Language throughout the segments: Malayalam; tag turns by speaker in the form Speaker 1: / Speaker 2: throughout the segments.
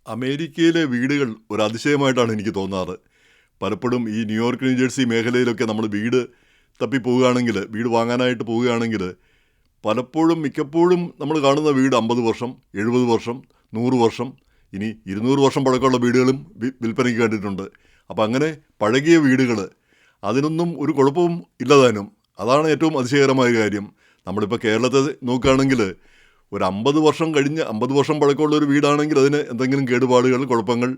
Speaker 1: അമേരിക്കയിലെ വീടുകൾ ഒരു അതിശയമായിട്ടാണ് എനിക്ക് തോന്നാറ്. പലപ്പോഴും ഈ ന്യൂയോർക്ക്, ന്യൂജേഴ്സി മേഖലയിലൊക്കെ നമ്മൾ വീട് തപ്പി പോവുകയാണെങ്കിൽ, വീട് വാങ്ങാനായിട്ട് പോവുകയാണെങ്കിൽ, പലപ്പോഴും മിക്കപ്പോഴും നമ്മൾ കാണുന്ന വീട് 50 വർഷം, 70 വർഷം, 100 വർഷം, ഇനി 200 വർഷം പഴക്കമുള്ള വീടുകളും വിൽപ്പനയ്ക്ക് കണ്ടിട്ടുണ്ട്. അപ്പോൾ അങ്ങനെ പഴകിയ വീടുകൾ, അതിനൊന്നും ഒരു കുഴപ്പവും ഇല്ലതാനും. അതാണ് ഏറ്റവും അതിശയകരമായ കാര്യം. നമ്മളിപ്പോൾ കേരളത്തെ നോക്കുകയാണെങ്കിൽ ഒരു 50 വർഷം കഴിഞ്ഞ് 50 വർഷം പഴക്കമുള്ള ഒരു വീടാണെങ്കിൽ അതിന് എന്തെങ്കിലും കേടുപാടുകൾ, കുഴപ്പങ്ങൾ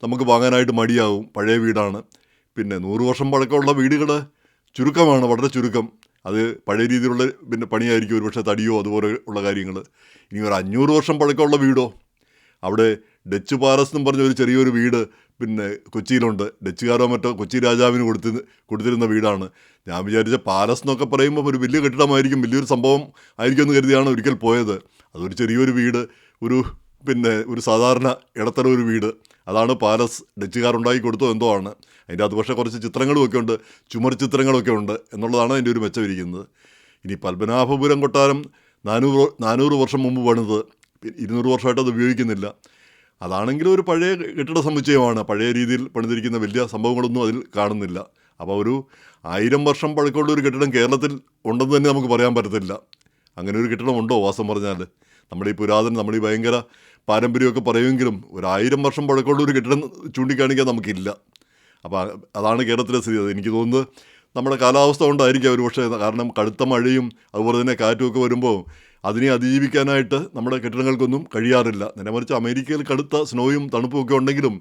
Speaker 1: നമുക്ക് വാങ്ങാനായിട്ട് മടിയാവും. പഴയ വീടാണ്. പിന്നെ 100 വർഷം പഴക്കമുള്ള വീടുകൾ ചുരുക്കമാണ്, വളരെ ചുരുക്കം. അത് പഴയ രീതിയിലുള്ള പണിയായിരിക്കും, ഒരുപക്ഷെ തടിയോ അതുപോലെ ഉള്ള കാര്യങ്ങൾ. ഇനി ഒരു 500 വർഷം പഴക്കമുള്ള വീടോ, അവിടെ ഡച്ച് പാലസ് എന്നും പറഞ്ഞ ഒരു ചെറിയൊരു വീട് കൊച്ചിയിലുണ്ട്. ഡച്ചുകാരോ മറ്റോ കൊച്ചി രാജാവിന് കൊടുത്തിരുന്ന വീടാണ്. ഞാൻ വിചാരിച്ച പാലസ് എന്നൊക്കെ പറയുമ്പോൾ ഒരു വലിയ കെട്ടിടമായിരിക്കും, വലിയൊരു സംഭവം ആയിരിക്കും എന്ന് കരുതിയാണ് ഒരിക്കൽ പോയത്. അതൊരു ചെറിയൊരു വീട്, ഒരു സാധാരണ ഇടത്തരം ഒരു വീട്. അതാണ് പാലസ്. ഡച്ചുകാരുണ്ടാക്കി കൊടുത്തോ എന്തോ ആണ്. അതിൻ്റെ അകത്ത് പക്ഷേ കുറച്ച് ചിത്രങ്ങളും ഒക്കെ ഉണ്ട്, ചുമർ ചിത്രങ്ങളൊക്കെ ഉണ്ട് എന്നുള്ളതാണ് അതിൻ്റെ ഒരു മെച്ചം ഇരിക്കുന്നത്. ഇനി പത്മനാഭപുരം കൊട്ടാരം 400 വർഷം മുമ്പ് പണിത്, 200 വർഷമായിട്ട് അത് ഉപയോഗിക്കുന്നില്ല. അതാണെങ്കിലും ഒരു പഴയ കെട്ടിട സമുച്ചയമാണ്. പഴയ രീതിയിൽ പണിതിരിക്കുന്ന വലിയ സംഭവങ്ങളൊന്നും അതിൽ കാണുന്നില്ല. അപ്പോൾ ഒരു 1000 വർഷം പഴക്കമുള്ള ഒരു കെട്ടിടം കേരളത്തിൽ ഉണ്ടെന്ന് തന്നെ നമുക്ക് പറയാൻ പറ്റത്തില്ല. അങ്ങനെ ഒരു കെട്ടിടം ഉണ്ടോ വാസം പറഞ്ഞാൽ? നമ്മുടെ ഈ ഭയങ്കര പാരമ്പര്യമൊക്കെ പറയുമെങ്കിലും ഒരു 1000 വർഷം പഴക്കമുള്ള ഒരു കെട്ടിടം ചൂണ്ടിക്കാണിക്കാൻ നമുക്കില്ല. അപ്പോൾ അതാണ് കേരളത്തിലെ സ്ഥിതി. എനിക്ക് തോന്നുന്നത് നമ്മുടെ കാലാവസ്ഥ കൊണ്ടായിരിക്കും ഒരു പക്ഷേ. കാരണം കടുത്ത മഴയും അതുപോലെ തന്നെ കാറ്റുമൊക്കെ വരുമ്പോൾ അതിനെ അതിജീവിക്കാനായിട്ട് നമ്മുടെ കെട്ടിടങ്ങൾക്കൊന്നും കഴിയാറില്ല. നേരെമറിച്ച് അമേരിക്കയിൽ കടുത്ത സ്നോയും തണുപ്പും ഒക്കെ ഉണ്ടെങ്കിലും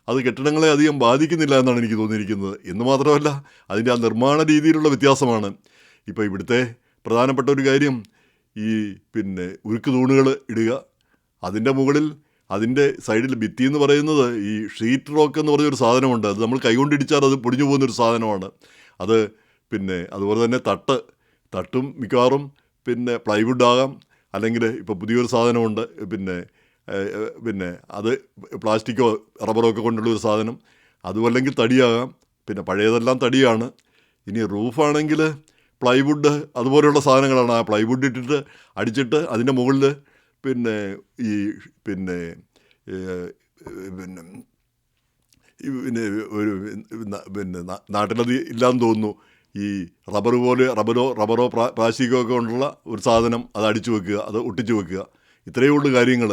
Speaker 1: അത് കെട്ടിടങ്ങളെ അധികം ബാധിക്കുന്നില്ല എന്നാണ് എനിക്ക് തോന്നിയിരിക്കുന്നത്. എന്ന് മാത്രമല്ല, അതിൻ്റെ ആ നിർമ്മാണ രീതിയിലുള്ള വ്യത്യാസമാണ്. ഇപ്പോൾ ഇവിടുത്തെ പ്രധാനപ്പെട്ട ഒരു കാര്യം ഈ ഉരുക്ക് തൂണുകൾ ഇടുക, അതിൻ്റെ മുകളിൽ അതിൻ്റെ സൈഡിൽ ഭിത്തി എന്ന് പറയുന്നത് ഈ ഷീറ്റ് റോക്ക് എന്ന് പറഞ്ഞൊരു സാധനമുണ്ട്. അത് നമ്മൾ കൈകൊണ്ടിടിച്ചാൽ അത് പൊടിഞ്ഞു പോകുന്നൊരു സാധനമാണ്. അത് അതുപോലെ തന്നെ തട്ടും മിക്കവാറും പ്ലൈവുഡ് ആകാം, അല്ലെങ്കിൽ ഇപ്പോൾ പുതിയൊരു സാധനമുണ്ട് അത് പ്ലാസ്റ്റിക്കോ റബ്ബറോ ഒക്കെ കൊണ്ടുള്ളൊരു സാധനം, അതും അല്ലെങ്കിൽ തടിയാകാം. പഴയതെല്ലാം തടിയാണ്. ഇനി റൂഫാണെങ്കിൽ പ്ലൈവുഡ് അതുപോലെയുള്ള സാധനങ്ങളാണ്. ആ പ്ലൈവുഡ് ഇട്ടിട്ട് അടിച്ചിട്ട് അതിൻ്റെ മുകളിൽ ഈ ഒരു നാട്ടിലത് ഇല്ലയെന്ന് തോന്നുന്നു, ഈ റബ്ബറോ പ്ലാസ്റ്റിക്കോ ഒക്കെ കൊണ്ടുള്ള ഒരു സാധനം അത് അടിച്ചു വെക്കുക, അത് ഒട്ടിച്ചു വെക്കുക. ഇത്രയേ ഉള്ളൂ കാര്യങ്ങൾ.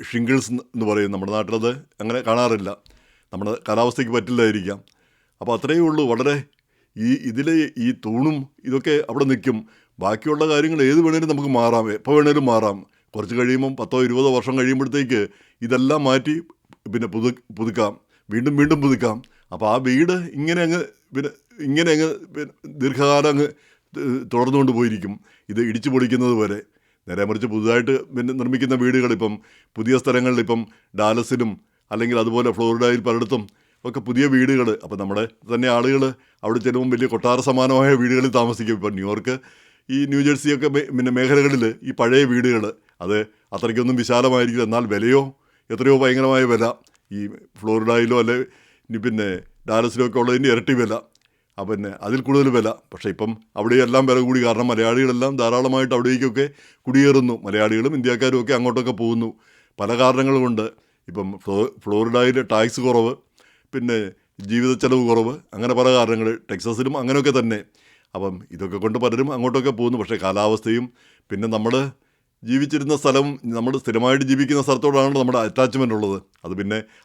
Speaker 1: ഷിംഗിൾസ് എന്ന് പറയും. നമ്മുടെ നാട്ടിലത് അങ്ങനെ കാണാറില്ല, നമ്മുടെ കാലാവസ്ഥയ്ക്ക് പറ്റില്ലായിരിക്കാം. അപ്പോൾ അത്രയേ ഉള്ളൂ. വളരെ ഇതിലെ ഈ തൂണും ഇതൊക്കെ അവിടെ നിൽക്കും. ബാക്കിയുള്ള കാര്യങ്ങൾ ഏത് വേണേലും നമുക്ക് മാറാം, എപ്പോൾ വേണേലും മാറാം. കുറച്ച് കഴിയുമ്പം 10-20 വർഷം കഴിയുമ്പോഴത്തേക്ക് ഇതെല്ലാം മാറ്റി പുതുക്കാം, വീണ്ടും പുതുക്കാം. അപ്പോൾ ആ വീട് ഇങ്ങനെ അങ്ങ് ദീർഘകാലം അങ്ങ് തുടർന്നുകൊണ്ട് പോയിരിക്കും, ഇത് ഇടിച്ചു പൊളിക്കുന്നത് വരെ. നേരെ മറിച്ച് പുതുതായിട്ട് നിർമ്മിക്കുന്ന വീടുകൾ ഇപ്പം പുതിയ സ്ഥലങ്ങളിൽ, ഇപ്പം ഡാലസിലും അല്ലെങ്കിൽ അതുപോലെ ഫ്ലോറിഡയിൽ പലയിടത്തും ഒക്കെ പുതിയ വീടുകൾ. അപ്പം നമ്മുടെ തന്നെ ആളുകൾ അവിടെ ചെല്ലുമ്പം വലിയ കൊട്ടാര സമാനമായ വീടുകളിൽ താമസിക്കും. ഇപ്പം ന്യൂയോർക്ക്, ഈ ന്യൂജേഴ്സിയൊക്കെ മേഖലകളിൽ ഈ പഴയ വീടുകൾ അത് അത്രയ്ക്കൊന്നും വിശാലമായിരിക്കില്ല. എന്നാൽ വിലയോ എത്രയോ ഭയങ്കരമായ വില. ഈ ഫ്ലോറിഡയിലോ അല്ലെ ഡാലസിലോ ഒക്കെ ഉള്ളതിൻ്റെ ഇരട്ടി വില, അതിൽ കൂടുതൽ വില. പക്ഷേ ഇപ്പം അവിടെയെല്ലാം വില കൂടി. കാരണം മലയാളികളെല്ലാം ധാരാളമായിട്ട് അവിടേക്കൊക്കെ കുടിയേറുന്നു. മലയാളികളും ഇന്ത്യക്കാരും ഒക്കെ അങ്ങോട്ടൊക്കെ പോകുന്നു, പല കാരണങ്ങളുമുണ്ട്. ഇപ്പം ഫ്ലോറിഡയിൽ ടാക്സ് കുറവ്, ജീവിത ചെലവ് കുറവ്, അങ്ങനെ പല കാരണങ്ങൾ. ടെക്സസിലും അങ്ങനെയൊക്കെ തന്നെ. അപ്പം ഇതൊക്കെ കൊണ്ട് പലരും അങ്ങോട്ടൊക്കെ പോകുന്നു. പക്ഷേ കാലാവസ്ഥയും നമ്മൾ ജീവിച്ചിരുന്ന സ്ഥലം, നമ്മൾ സ്ഥിരമായിട്ട് ജീവിക്കുന്ന സ്ഥലത്തോടാണ് നമ്മുടെ അറ്റാച്ച്മെൻ്റ് ഉള്ളത്. അത്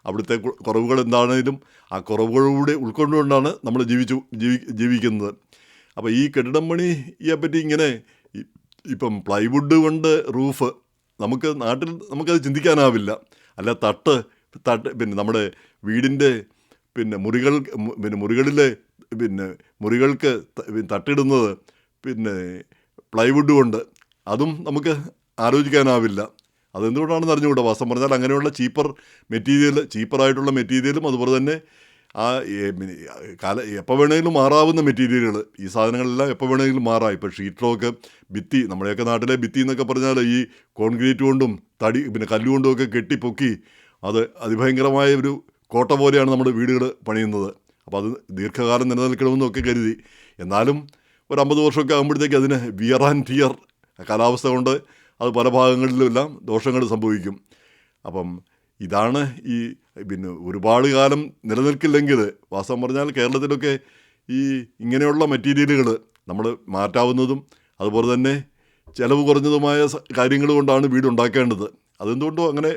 Speaker 1: അവിടുത്തെ കുറവുകൾ എന്താണെങ്കിലും ആ കുറവുകളിലൂടെ ഉൾക്കൊണ്ടുകൊണ്ടാണ് നമ്മൾ ജീവിക്കുന്നത്. അപ്പോൾ ഈ കെട്ടിടം പണിയെപ്പറ്റി ഇങ്ങനെ ഇപ്പം പ്ലൈവുഡ് കൊണ്ട് റൂഫ് നമുക്കത് ചിന്തിക്കാനാവില്ല. അല്ല തട്ട് നമ്മുടെ വീടിൻ്റെ മുറികളിലെ മുറികൾക്ക് തട്ടിടുന്നത് പ്ലൈവുഡ് കൊണ്ട്, അതും നമുക്ക് ആലോചിക്കാനാവില്ല. അതെന്തുകൊണ്ടാണെന്ന് അറിഞ്ഞുകൂടാ. വാസ്തവം പറഞ്ഞാൽ അങ്ങനെയുള്ള ചീപ്പറായിട്ടുള്ള മെറ്റീരിയലും അതുപോലെ തന്നെ എപ്പോൾ വേണമെങ്കിലും മാറാവുന്ന മെറ്റീരിയലുകൾ, ഈ സാധനങ്ങളെല്ലാം എപ്പോൾ വേണമെങ്കിലും മാറാം. ഇപ്പോൾ ഷീറ്റ് റോക്ക്, ഭിത്തി, നമ്മുടെയൊക്കെ നാട്ടിലെ ഭിത്തി എന്നൊക്കെ പറഞ്ഞാൽ ഈ കോൺക്രീറ്റ് കൊണ്ടും കല്ലുകൊണ്ടും ഒക്കെ കെട്ടിപ്പൊക്കി അത് അതിഭയങ്കരമായ ഒരു കോട്ട പോലെയാണ് നമ്മുടെ വീടുകൾ പണിയുന്നത്. അപ്പോൾ അത് ദീർഘകാലം നിലനിൽക്കണമെന്നൊക്കെ കരുതി. എന്നാലും ഒരു 50 വർഷമൊക്കെ ആകുമ്പോഴത്തേക്ക് അതിന് വിയർ ആൻഡ് ടിയർ, കാലാവസ്ഥ കൊണ്ട് അത് പല ഭാഗങ്ങളിലുമെല്ലാം ദോഷങ്ങൾ സംഭവിക്കും. അപ്പം ഇതാണ് ഈ പിന്നെ ഒരുപാട് കാലം നിലനിൽക്കില്ലെങ്കിൽ വാസ്തവം പറഞ്ഞാൽ കേരളത്തിലൊക്കെ ഈ ഇങ്ങനെയുള്ള മെറ്റീരിയലുകൾ നമ്മൾ മാറ്റാവുന്നതും അതുപോലെ തന്നെ ചിലവ് കുറഞ്ഞതുമായ കാര്യങ്ങൾ കൊണ്ടാണ് വീട് ഉണ്ടാക്കേണ്ടത്. അതെന്തുകൊണ്ടോ അങ്ങനെ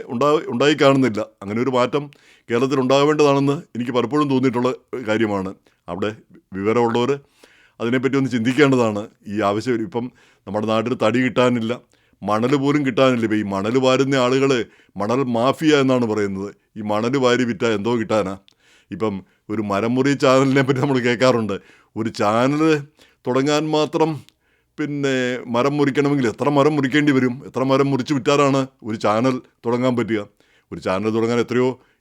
Speaker 1: ഉണ്ടായി കാണുന്നില്ല. അങ്ങനെ ഒരു മാറ്റം കേരളത്തിൽ ഉണ്ടാവേണ്ടതാണെന്ന് എനിക്ക് പലപ്പോഴും തോന്നിയിട്ടുള്ള കാര്യമാണ്. അവിടെ വിവരമുള്ളവർ അതിനെപ്പറ്റി ഒന്ന് ചിന്തിക്കേണ്ടതാണ്. ഈ ആവശ്യം ഇപ്പം നമ്മുടെ നാട്ടിൽ തടി കിട്ടാനില്ല, മണൽ പോലും കിട്ടാനില്ല. ഇപ്പം ഈ മണൽ വാരുന്ന ആളുകൾ മണൽ മാഫിയ എന്നാണ് പറയുന്നത്. ഈ മണൽ വാരി വിറ്റാൽ എന്തോ കിട്ടാനാ? ഇപ്പം ഒരു മരം മുറി ചാനലിനെ പറ്റി നമ്മൾ കേൾക്കാറുണ്ട്. ഒരു ചാനൽ തുടങ്ങാൻ മാത്രം പിന്നെ മരം മുറിക്കണമെങ്കിൽ എത്ര മരം മുറിക്കേണ്ടി വരും? എത്ര മരം മുറിച്ച് വിറ്റാലാണ് ഒരു ചാനൽ തുടങ്ങാൻ പറ്റുക? ഒരു ചാനൽ തുടങ്ങാൻ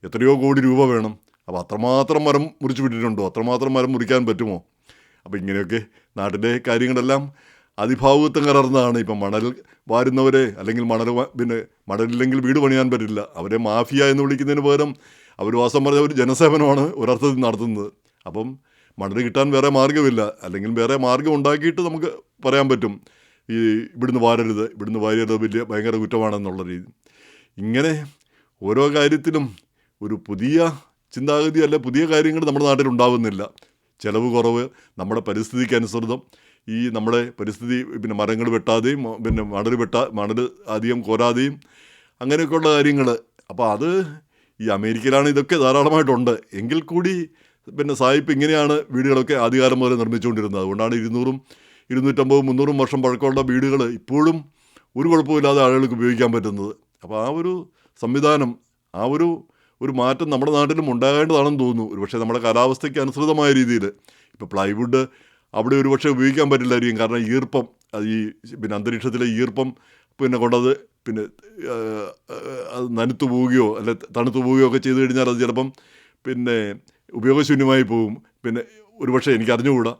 Speaker 1: എത്രയോ കോടി രൂപ വേണം. അപ്പോൾ അത്രമാത്രം മരം മുറിച്ച് വിട്ടിട്ടുണ്ടോ? അത്രമാത്രം മരം മുറിക്കാൻ പറ്റുമോ? അപ്പോൾ ഇങ്ങനെയൊക്കെ നാട്ടിലെ കാര്യങ്ങളെല്ലാം അതിഭാവുകത്വം കലർന്നതാണ്. ഇപ്പം മണൽ വാരുന്നവരെ അല്ലെങ്കിൽ പിന്നെ മണലില്ലെങ്കിൽ വീട് പണിയാൻ പറ്റില്ല, അവരെ മാഫിയ എന്ന് വിളിക്കുന്നതിന് പകരം അവർ വാസം പറഞ്ഞ ഒരു ജനസേവനമാണ് ഒരർത്ഥത്തിൽ നടത്തുന്നത്. അപ്പം മണൽ കിട്ടാൻ വേറെ മാർഗ്ഗമില്ല, അല്ലെങ്കിൽ വേറെ മാർഗ്ഗം ഉണ്ടാക്കിയിട്ട് നമുക്ക് പറയാൻ പറ്റും ഈ ഇവിടുന്ന് വാരരുത് ഭയങ്കര കുറ്റമാണെന്നുള്ള രീതി. ഇങ്ങനെ ഓരോ കാര്യത്തിലും ഒരു പുതിയ ചിന്താഗതി പുതിയ കാര്യങ്ങൾ നമ്മുടെ നാട്ടിലുണ്ടാവുന്നില്ല. ചിലവ് കുറവ്, നമ്മുടെ പരിസ്ഥിതിക്ക് അനുസൃതം, ഈ നമ്മുടെ പരിസ്ഥിതി പിന്നെ മരങ്ങൾ വെട്ടാതെയും പിന്നെ മണൽ അധികം കോരാതെയും അങ്ങനെയൊക്കെയുള്ള കാര്യങ്ങൾ. അപ്പോൾ അത് ഈ അമേരിക്കയിലാണ് ഇതൊക്കെ ധാരാളമായിട്ടുണ്ട്. എങ്കിൽ കൂടി പിന്നെ സായിപ്പ് ഇങ്ങനെയാണ് വീടുകളൊക്കെ ആദ്യകാലം മുതൽ നിർമ്മിച്ചുകൊണ്ടിരുന്നത്. അതുകൊണ്ടാണ് 200, 250, 300 വർഷം പഴക്കമുള്ള വീടുകൾ ഇപ്പോഴും ഒരു കുഴപ്പമില്ലാതെ ആളുകൾക്ക് ഉപയോഗിക്കാൻ പറ്റുന്നത്. അപ്പോൾ ആ ഒരു സംവിധാനം, ആ ഒരു മാറ്റം നമ്മുടെ നാട്ടിലും ഉണ്ടാകേണ്ടതാണെന്ന് തോന്നുന്നു. ഒരുപക്ഷെ നമ്മുടെ കാലാവസ്ഥയ്ക്ക് അനുസൃതമായ രീതിയിൽ. ഇപ്പോൾ പ്ലൈവുഡ് അവിടെ ഒരുപക്ഷെ ഉപയോഗിക്കാൻ പറ്റില്ലായിരിക്കും. കാരണം ഈർപ്പം, ഈ പിന്നെ അന്തരീക്ഷത്തിലെ ഈർപ്പം പിന്നെ കൊണ്ടത് പിന്നെ അത് നനുത്തു പോവുകയോ അല്ലെ തണുത്തു പോവുകയോ ഒക്കെ ചെയ്ത് കഴിഞ്ഞാൽ അത് ചിലപ്പം പിന്നെ ഉപയോഗശൂന്യമായി പോകും. പിന്നെ ഒരുപക്ഷെ എനിക്ക് അറിഞ്ഞുകൂടാ,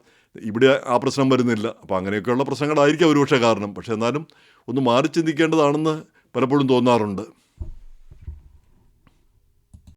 Speaker 1: ഇവിടെ ആ പ്രശ്നം വരുന്നില്ല. അപ്പോൾ അങ്ങനെയൊക്കെയുള്ള പ്രശ്നങ്ങളായിരിക്കാം ഒരുപക്ഷെ കാരണം. പക്ഷെ എന്നാലും ഒന്ന് മാറി ചിന്തിക്കേണ്ടതാണെന്ന് പലപ്പോഴും തോന്നാറുണ്ട്.